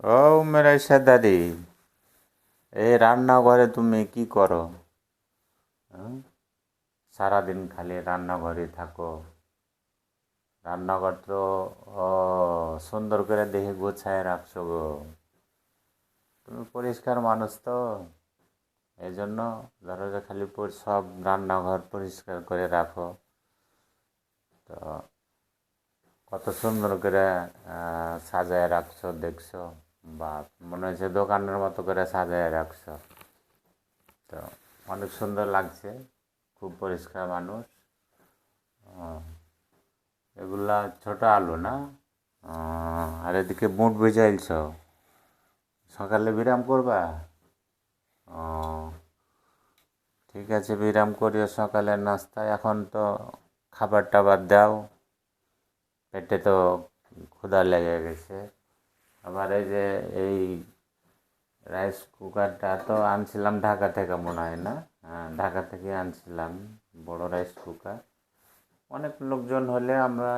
ও মেরাইসা দাদি, এই রান্নাঘরে তুমি কি করো? হ্যাঁ? সারাদিন খালি রান্নাঘরে থাকো। রান্নাঘর তো ও, সুন্দর করে দেখে গোছায় রাখছো গো। তুমি পরিষ্কার মানুষ তো, এই জন্য ধরো যে খালি সব রান্নাঘর পরিষ্কার করে রাখো। তো কত সুন্দর করে সাজায় রাখছো দেখছো, বা মনে হচ্ছে দোকানের মতো করে সাজায় রাখছো। তো অনেক সুন্দর লাগছে, খুব পরিষ্কার মানুষ। আহ, এগুলা ছোট আলু না? আর এদিকে বুট ভিজাইলছ, সকালে বিরাম করবা? ও, ঠিক আছে, বিরাম করিও সকালের নাস্তায়। এখন তো খাবার টাবার দাও, পেটে তো ক্ষুধা লেগে গেছে। আবার এই যে এই রাইস কুকারটা তো আনছিলাম ঢাকা থেকে মনে হয় না? হ্যাঁ, ঢাকা থেকে আনছিলাম, বড় রাইস কুকার। অনেক লোকজন হলে আমরা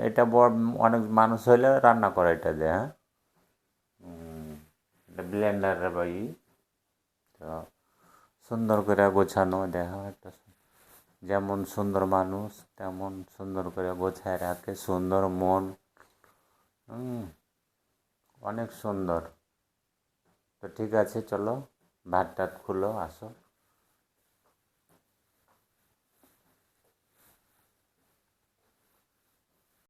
এটা বড়, অনেক মানুষ হলে রান্না করে এটা দিয়ে। হ্যাঁ, এটা ব্লেন্ডারের বাই। তো সুন্দর করে গোছানো দেখো একটা, যেমন সুন্দর মানুষ তেমন সুন্দর করে গোছায় রাখে, সুন্দর মন। হুম, অনেক সুন্দর। তো ঠিক আছে, চলো ভাত টাত খুলো, আসো।